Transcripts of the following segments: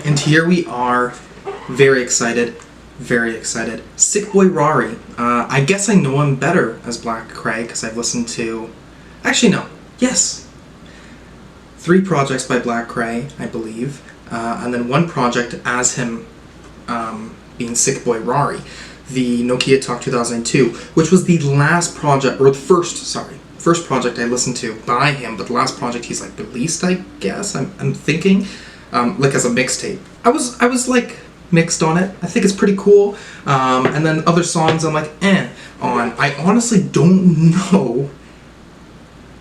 And here we are, very excited, very excited. Sickboyrari. I guess I know him better as Black Kray because I've listened to... Actually, no. Yes. 3 projects by Black Kray, I believe. And then 1 project as him being Sickboyrari. The Nokia Talk 2002, which was the last project, or the first project I listened to by him, but the last project he's like released, I guess. I'm thinking, like as a mixtape. I was like mixed on it. I think it's pretty cool. And then other songs I'm like on. I honestly don't know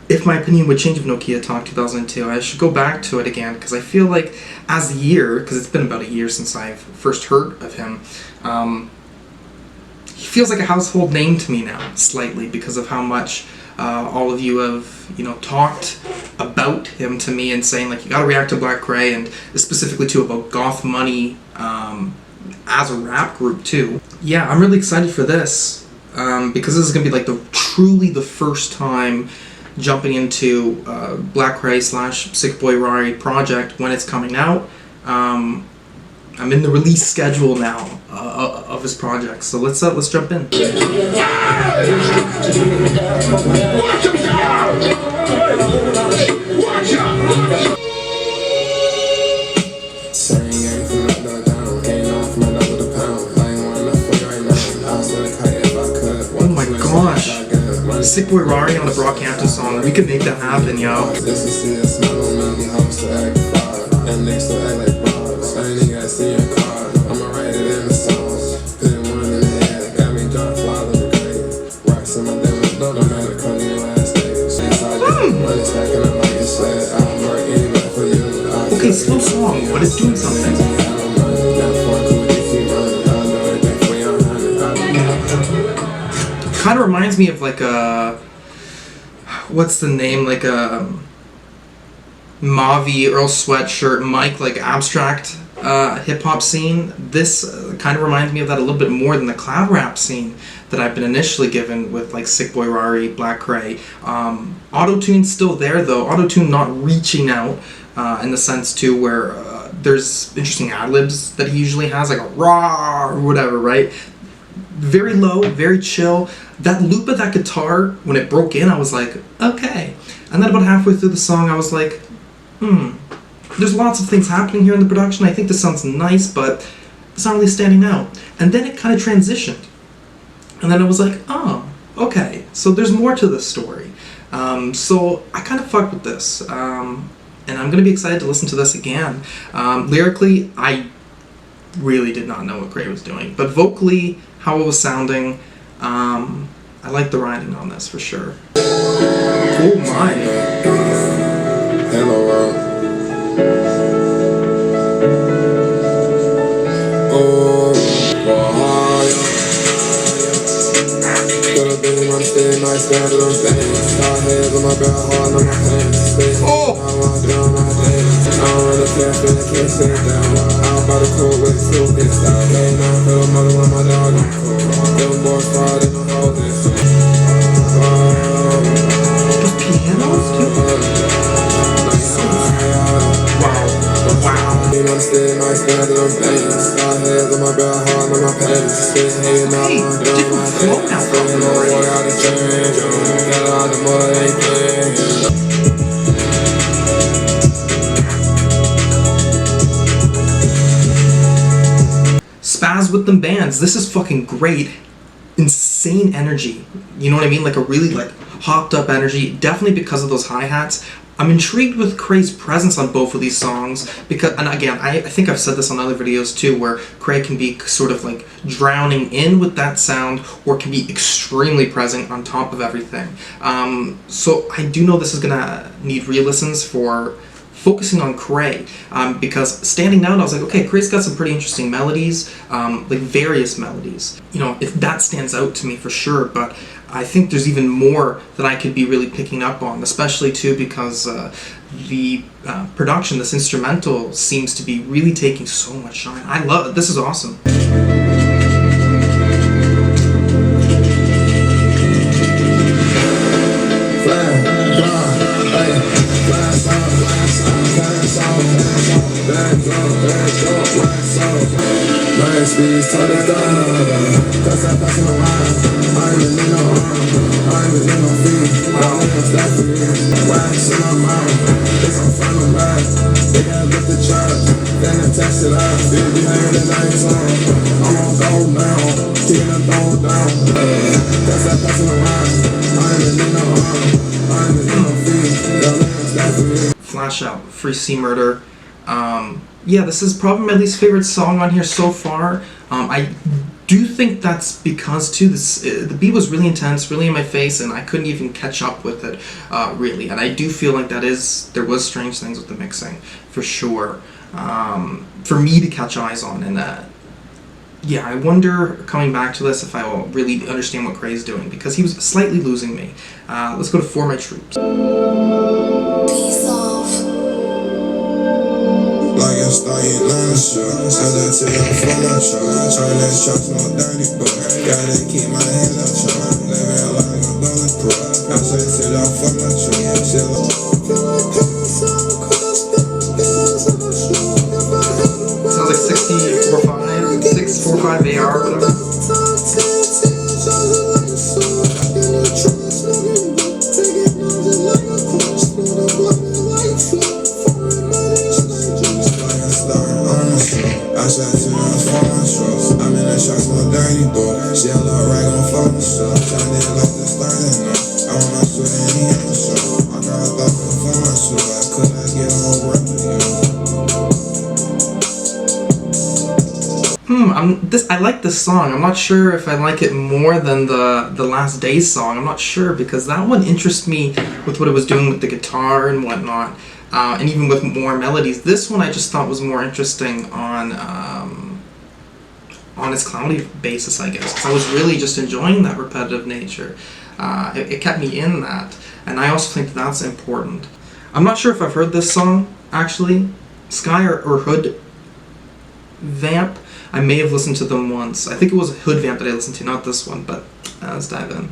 if my opinion would change of Nokia Talk 2002. I should go back to it again because I feel like as a year, because it's been about a year since I've first heard of him. He feels like a household name to me now, slightly, because of how much all of you have, talked about him to me and saying, like, you gotta react to Black Kray, and specifically, too, about Goth Money as a rap group, too. Yeah, I'm really excited for this, because this is gonna be, like, truly the first time jumping into Black Kray / Sickboyrari project when it's coming out. I'm in the release schedule now of his project, so let's jump in. Oh my gosh, Sickboyrari on the Brockhampton song. We could make that happen, yo. Okay, slow song, but it's doing something. Kind of reminds me of like a... What's the name? Like a... Mavi, Earl Sweatshirt, Mike, like abstract hip-hop scene. This kind of reminds me of that a little bit more than the cloud rap scene that I've been initially given with like Sickboyrari, Black Kray. Auto-tune's still there though. Auto-tune not reaching out in the sense too where there's interesting ad-libs that he usually has, like a raw or whatever, right? Very low, very chill. That loop of that guitar, when it broke in, I was like, okay. And then about halfway through the song, I was like, there's lots of things happening here in the production. I think this sounds nice, but it's not really standing out. And then it kind of transitioned. And then I was like, oh, okay. So there's more to this story. So I kind of fucked with this. And I'm going to be excited to listen to this again. Lyrically, I really did not know what Kray was doing. But vocally, how it was sounding, I like the writing on this for sure. Oh my. Hello world. Oh, could've been one stay nice down to them things. Hot heads on my belt, hard on my pants. Oh! I walk down my day. I don't really care if they can't sit down. Out by the cold with the 2 bits out. Hey, now I feel mother with my dog. Them boys far, they don't hold this. Those pianos too? Wow. You understand my stand to them things. Hot heads on my belt, hard on my pants. Hey, now I'm down my day. Spitting on boy out of change. Got out the mud, ain't playing. Spaz with them bands. This is fucking great. Insane energy. You know what I mean? Like a really like hopped up energy. Definitely because of those hi-hats. I'm intrigued with Kray's presence on both of these songs because, and again, I think I've said this on other videos too, where Kray can be sort of like drowning in with that sound or can be extremely present on top of everything. So I do know this is gonna need re-listens for focusing on Kray, because standing out, I was like, okay, Kray's got some pretty interesting melodies, like various melodies. You know, if that stands out to me for sure, but I think there's even more that I could be really picking up on, especially too because the production, this instrumental, seems to be really taking so much shine. I love it. This is awesome. My speed's turned down. Cause I'm passing around. I'm in no arm. I'm in no feet. I'm in stop for me. Wax in my mouth. It's on final ride. They gotta lift the chart. Then I test it out. Feel behind the night song. I'm on gold now. Kicking the ball down. Cause I'm passing around. I'm in no arm. I'm in no feet. I'm in stop for me. Flash out, Free C Murder. Yeah, this is probably my least favorite song on here so far. I do think that's because too the beat was really intense, really in my face, and I couldn't even catch up with it really. And I do feel like there was strange things with the mixing for sure for me to catch eyes on. And yeah, I wonder coming back to this if I will really understand what Kray's doing, because he was slightly losing me. Let's go to For My Troops. Like a star, you learn to show. As I tell you for my show. Trying that shots, no dirty boy. Gotta keep my hands up, trying. Living like a bulletproof. I say tell you for my show. Sounds like 645 AR or whatever. I'm in a shots, no dirty boy. She a little rag on phone, so Shynin like the starting up. I want my sweat in the end, so I got a thought for my show. I could not get a whole rep of you. I like this song. I'm not sure if I like it more than the last Dayz song. I'm not sure, because that one interests me with what it was doing with the guitar and whatnot, and even with more melodies. This one I just thought was more interesting on its cloudy basis, I guess. 'Cause I was really just enjoying that repetitive nature. It kept me in that, and I also think that's important. I'm not sure if I've heard this song actually, Skye or Hood Vamp. I may have listened to them once. I think it was Hood Vamp that I listened to, not this one, but let's dive in.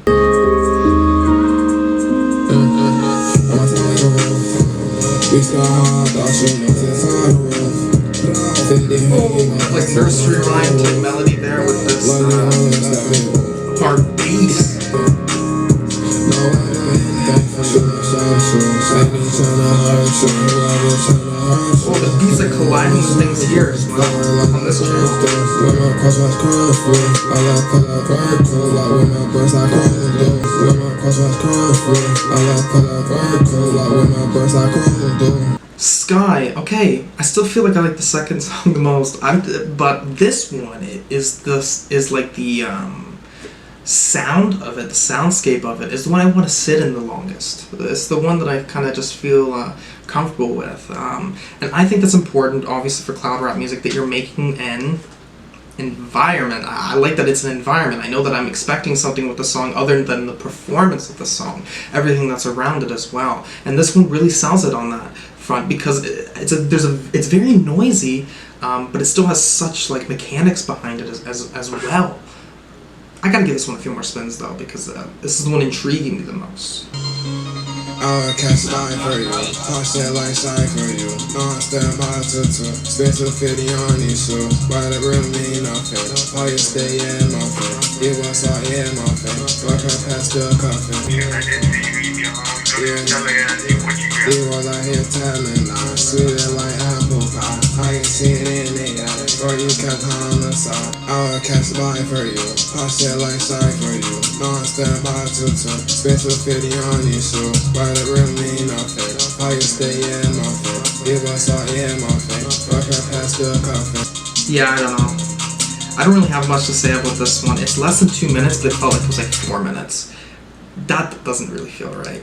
Like nursery rhyme type melody there with this hard bass. Oh, the beats are colliding with things here as well on this channel. Skye, okay, I still feel like I like the second song the most. But this one is like the sound of it, the soundscape of it is the one I want to sit in the longest. It's the one that I kind of just feel comfortable with, and I think that's important, obviously, for cloud rap music, that you're making an environment. I like that it's an environment. I know that I'm expecting something with the song other than the performance of the song, everything that's around it as well. And this one really sells it on that front, because it's very noisy, but it still has such like mechanics behind it as well. I gotta give this one a few more spins though, because this is the one intriguing me the most. I'll catch line for you, toss that like shine for you. Don't stand by TuTu, spend 250 on these shoes. Why that really mean nothing? All you stay in my face, it was all in my face. Work her past the coffin. Yeah, it was out here telling lies, sweeter like apple pie. I can see it in the eye, or you kept on the side. I'll catch line for you, toss that like shine for you. Don't stand by TuTu, spend 250 on these shoes. Why that really mean nothing? How you stay in my face? It was all in my face. Work her past the coffin. Yeah, I don't know. I don't really have much to say about this one. It's less than 2 minutes, but it felt like it was like 4 minutes. That doesn't really feel right.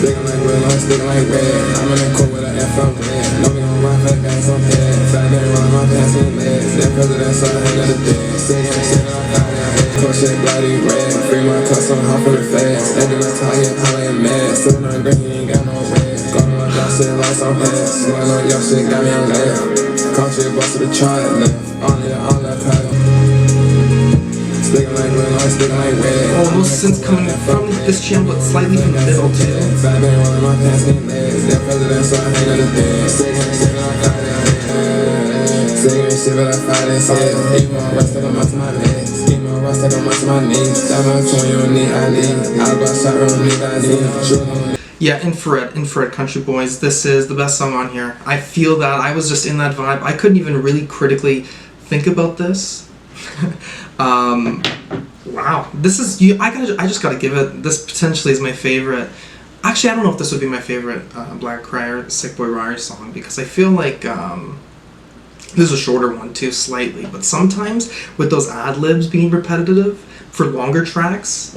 Sticking like red, I'm sticking like red. I'm in the court with an F on red. No me on my fat guys on head. Fat man run my pants in legs. That president saw the head of the dead. Singing and shit on fire. Coach shit bloody red. Free my cuss on hop for the fast. That didn't tell you how I am mad. Still on green, he ain't got no red. Gone on y'all shit lights on head. Swing on y'all shit got me on left. Country bust to the triad left. On the paddle. Sticking like red, I'm sticking like red. Oh, those synths coming from this channel, but slightly from the middle too. Fat bang rolling my pants, getting legs. That president, so I hang on the bed. Sticking shit, but I fight it. Singing shit, but I fight it. Even more rust, I don't much my legs. Even more rust, I don't much my knees. That my tone, you don't need ID. Out of our shot, I don't need ID. Yeah, Infrared Country Boys. This is the best song on here. I feel that. I was just in that vibe. I couldn't even really critically think about this. Wow. This is I just gotta give it. This potentially is my favorite. Actually, I don't know if this would be my favorite Black Kray or Sickboyrari song, because I feel like this is a shorter one too, slightly. But sometimes with those ad libs being repetitive for longer tracks.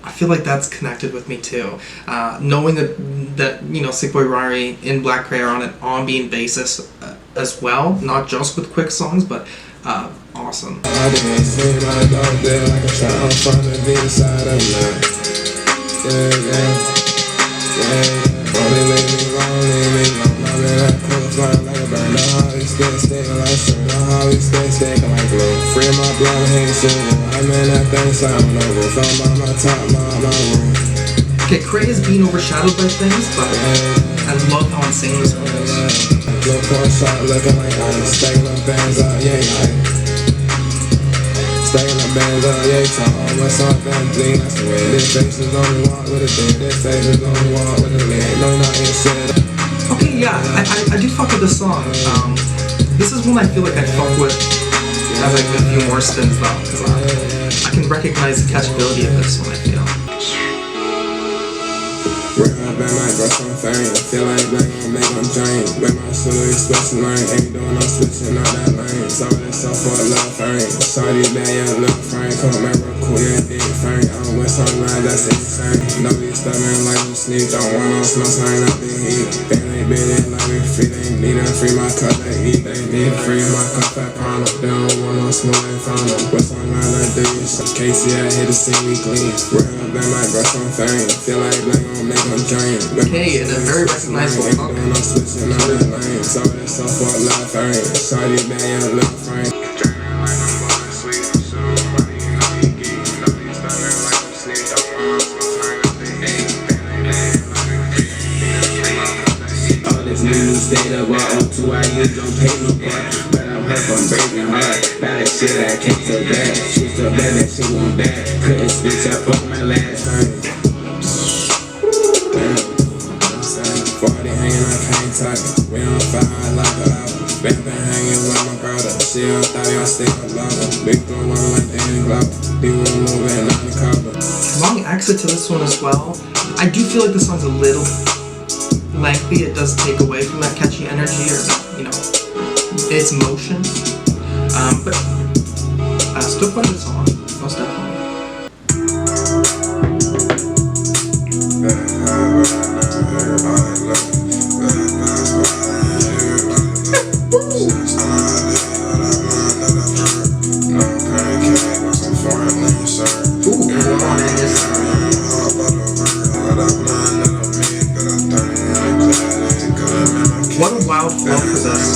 I feel like that's connected with me too. Knowing that you know Sickboyrari in Black Kray are on an ambient basis as well, not just with quick songs, but awesome. I didn't see my dog there like a child from the V side of night. Yeah. Only leave me alone. My man, I could fly like a bird. No Holly sticking like shit. No Holly sticking like glue. Free my blood, ain't single. I'm in that thing, sound over. Found by my top, my room. Okay, Kray is being overshadowed by things, but I love how insane this one is. Low car shot looking like ice. Stacking them bands up, yeah. Stacking them bands up, yeah. Tall, what's up, that bling, that's the way. This face is on the walk with a dick. This face is on the walk with a leg. No, not in shit. Okay, yeah, I do fuck with this song. This is one I feel like I fuck with as I get a few more spins though, because I can recognize the catchability of this one, I feel. Run up and like brush on fame. I feel like black gon' make them drain. With my solo expression line, ain't doing no switching on that lane. Some of this stuff for a love frame. Shawty bad, yeah, love frame. Come remember, cool, yeah, big frame. I'm with some lines, that's insane. No be stubborn like a sneak. Don't want no snow sign up in heat. They ain't been like we free. They need to free my cup, they eat. They need to free my cup, that pound up. They don't want no snow, ain't found them. With some lines like this. Casey, I hit the scene, we clean. Run up and like brush on fame. Feel like black gon' make them drain. Okay, and a very recognizable hook. All this new state of on 2 hours don't pay no part. But I'm hurt from breaking hard. Now that shit I can't so bad. She's so bad that she won't back. Couldn't switch up on my last time. 40 hanging, I can't talk it. We on fire like a lava. Vamp hanging with my brother. She on 30, I stick a lava. Big throw one like Danny Glover. People moving on the cover. Long exit to this one as well. I do feel like this song's a little lengthy. It does take away from that catchy energy or that, you know, its motion. But still quite a good song, most definitely. What a wild flow for this.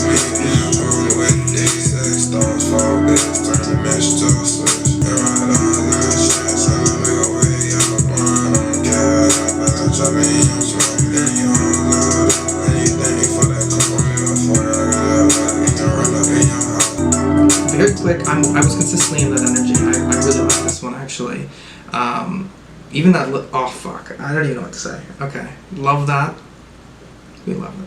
Very quick, I was consistently in that energy. I really like this one actually. Even that, oh fuck, I don't even know what to say. Okay, love that. We love it.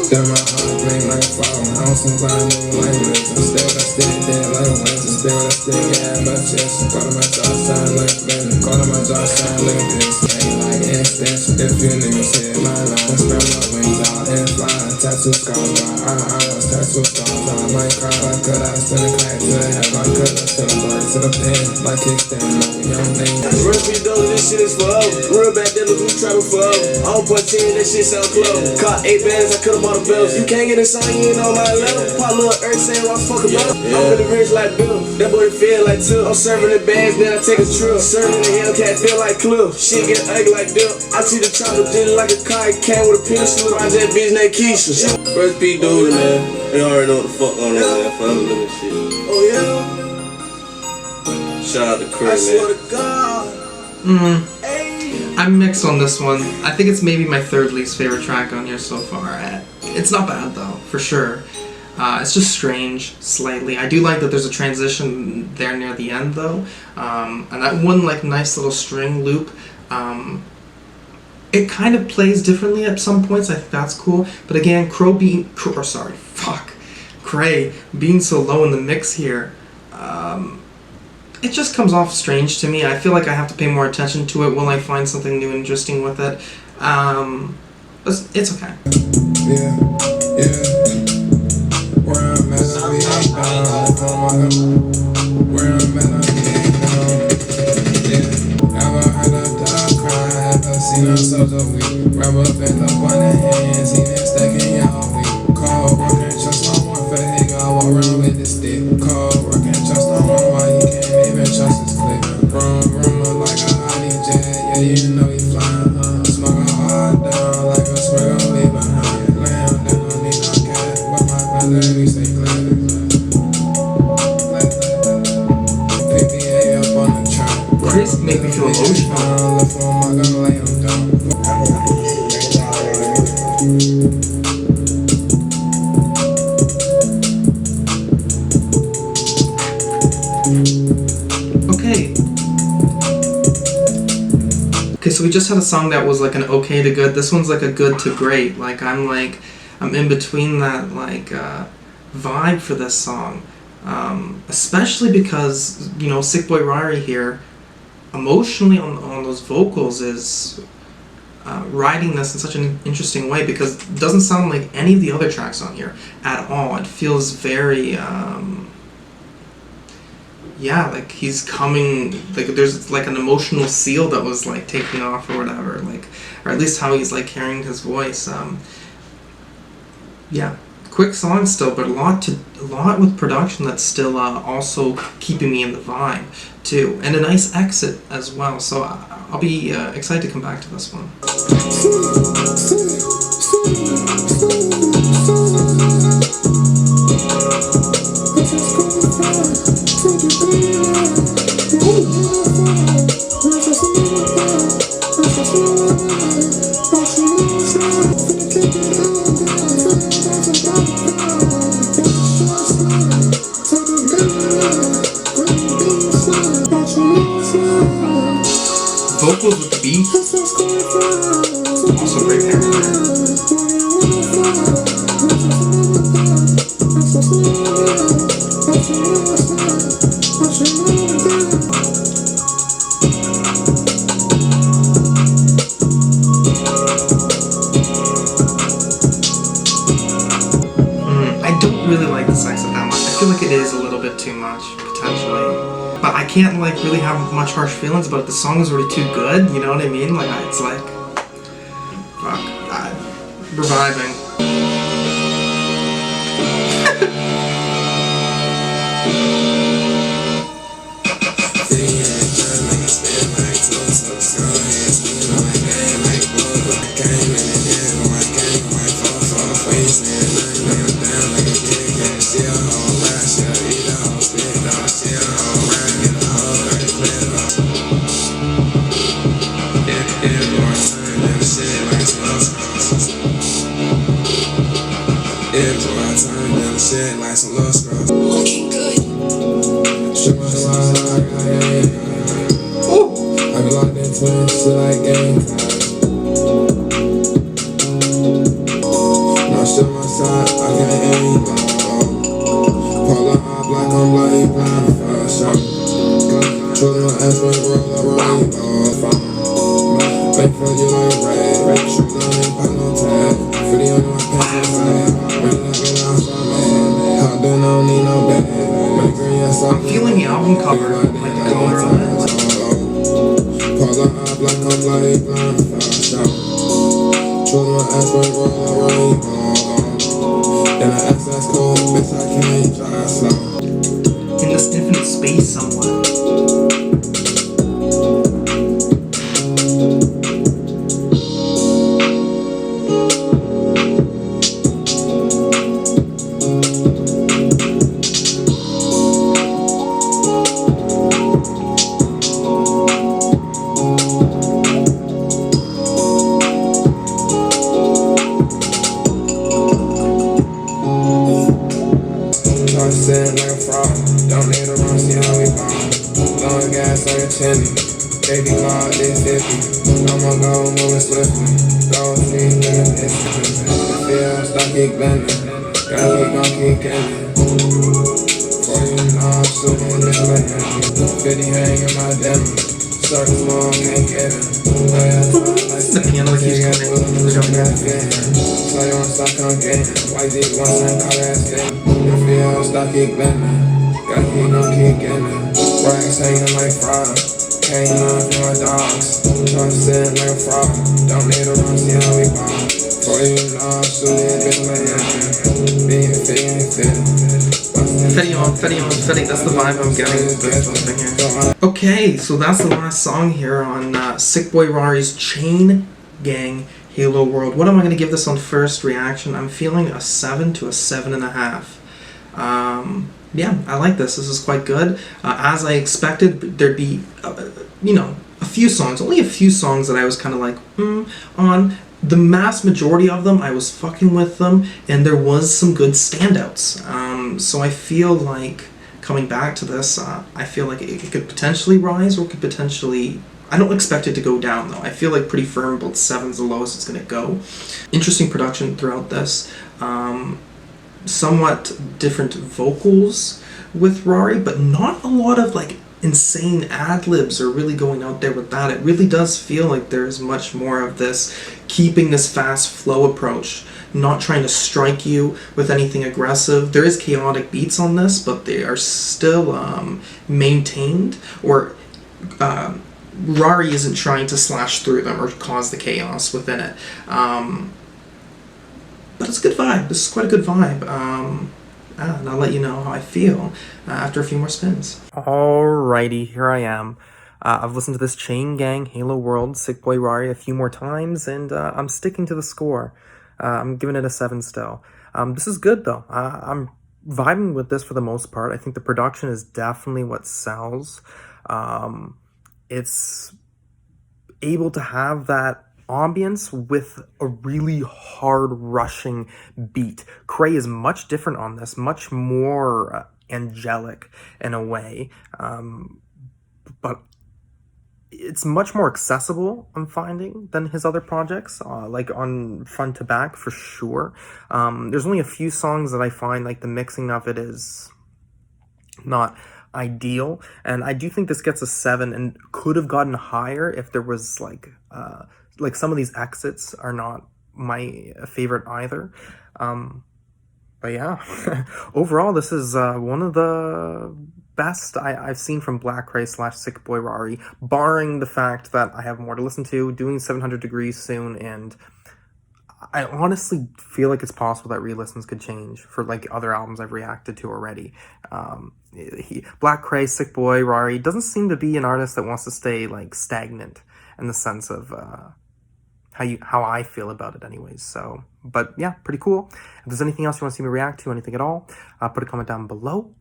Then my heart bling like a flower. I don't somebody move like this. Instead I stay dead like a winter. Instead I stay yeah, my chest. Call to my jaw shine like a bender. Call to my jaw shine like a this. Ain't like an extension. If you niggas hit my line, spread my wings out and fly. Tattoo scars on my eyes. Tattoo scars on my car. Like could I send a kite to the heaven? I could have sent a bird to the pen. Like kickstand, no young name. Rush me though, this shit is for up. Real bad dealers, we travel for up. I don't punch in, that shit sound close. Caught 8 bands, I could've bought a bells. You can't get a song, you ain't on my level. Pop little earth saying, what fuck about? I'm really rich like Bill. That boy feel like Till. I'm serving the bands, then I take a trip. Serving the Hellcat, feel like Cliff. Shit get ugly like back there. I see the chopper just like a kite. Came with a pencil. I that bitch named Keisha. First P dude, man. They already know what the fuck on there, man. Forever living shit. Oh yeah. Shout out to Kray, man. I swear to God. I'm mixed on this one. I think it's maybe my third least favorite track on here so far. It's not bad though, for sure. It's just strange, slightly. I do like that there's a transition there near the end though. And that one like nice little string loop, it kind of plays differently at some points. I think that's cool. But again, Kray being so low in the mix here, it just comes off strange to me. I feel like I have to pay more attention to it. Will I find something new and interesting with it? It's okay. Yeah. Where I'm at, I be down. Where I'm at, I be down. Yeah. Ever heard a dog cry? Ever seen a soldier weak? Wrap up in the one hands, even stacking y'all weak. Cold working, trust no one for hate. I walk around with this stick. Cold working, trust no one why he can't even trust his click. Vroom, like a hottie jet. Yeah, you know he flying, Smoke a hard down like a swig I'll leave behind. Lamb, they don't need no cat, but my brother, we stay glad. PPA up on the track. Chris make me feel emotional. Left one, I'm gonna lay him down. Okay, so we just had a song that was like an okay to good. This one's like a good to great. Like I'm in between that like vibe for this song, especially because you know Sickboyrari here, emotionally on those vocals is writing this in such an interesting way because it doesn't sound like any of the other tracks on here at all. It feels very yeah, like he's coming, like there's like an emotional seal that was like taking off or whatever, like, or at least how he's like carrying his voice. Yeah, quick song still, but a lot with production that's still also keeping me in the vibe too, and a nice exit as well. So I'll be excited to come back to this one. Vocals with the beat, also great pairing there. I don't really like this exit that much. I feel like it is a little bit too much, potentially. But I can't like really have much harsh feelings about it. The song is already too good, you know what I mean? Like it's like, fuck, reviving. Looking good. I be locked into this shit like game time. No shit on my side, I can't aim. Pull up, black on bloody blind fire shot. Children on ass when roll around. Fake for you like red. Shoot down and pop no tag. 50 on my pants inside. I'm feeling the album cover, like the color on it. In this infinite space somewhat. sitting like a frog. Don't need a run, see how we ball. Blowing gas on your chimney. Baby God, this hippie. I'ma go moving swiftly. Go see, nigga, it's the field, stop keep bending. Gotta keep gon' keep getting. For you know I'm shooting this like empty. 50 hang in my Denim. Start small, can't get it. The piano keeps coming. So you wanna stop on getting. White deep, one time, call that thing. The field, stop keep bending. Gotta keep gon' keep getting. Wax hanging like frogs. Can't love my dogs. I'm sitting like a frog. Don't need a run, see how we ball. For you know I'm shooting this like empty. Being fit. Fetty, that's the vibe I'm getting with this thing here. Okay, so that's the last song here on Sickboyrari's Chain Gang Halo World. What am I going to give this on first reaction? I'm feeling a 7 to a 7.5. Yeah, I like this. This is quite good. As I expected, there'd be, a few songs, only a few songs that I was kind of like, on. The mass majority of them, I was fucking with them, and there was some good standouts. So I feel like, coming back to this, I feel like it could potentially rise, or could potentially... I don't expect it to go down, though. I feel like pretty firm, about 7's the lowest it's going to go. Interesting production throughout this. Somewhat different vocals with Rari, but not a lot of, like, insane ad-libs or really going out there with that. It really does feel like there's much more of this keeping this fast flow approach, not trying to strike you with anything aggressive. There is chaotic beats on this, but they are still maintained, or Rari isn't trying to slash through them or cause the chaos within it. But it's a good vibe. This is quite a good vibe. And I'll let you know how I feel after a few more spins. Alrighty, here I am. I've listened to this Chain Gang Halo World Sickboyrari a few more times, and I'm sticking to the score. I'm giving it a 7 still. This is good, though. I'm vibing with this for the most part. I think the production is definitely what sells. It's able to have that ambience with a really hard rushing beat. Kray is much different on this, much more angelic in a way, but it's much more accessible, I'm finding, than his other projects, like on Front to Back for sure. There's only a few songs that I find like the mixing of it is not ideal, and I do think this gets a 7 and could have gotten higher if there was like some of these exits are not my favorite either. But yeah, overall this is one of the best I've seen from Black Kray / Sickboyrari, barring the fact that I have more to listen to, doing 700 Degrees soon, and I honestly feel like it's possible that re-listens could change for like other albums I've reacted to already. Black Kray, Sickboyrari doesn't seem to be an artist that wants to stay like stagnant in the sense of how I feel about it anyways. So, but yeah, pretty cool. If there's anything else you want to see me react to, anything at all, put a comment down below.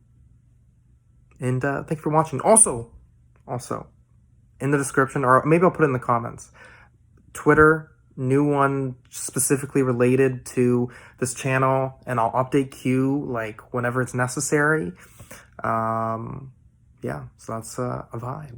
And thank you for watching. Also, in the description, or maybe I'll put it in the comments, Twitter, new one specifically related to this channel, and I'll update Q like whenever it's necessary. Yeah, so that's a vibe.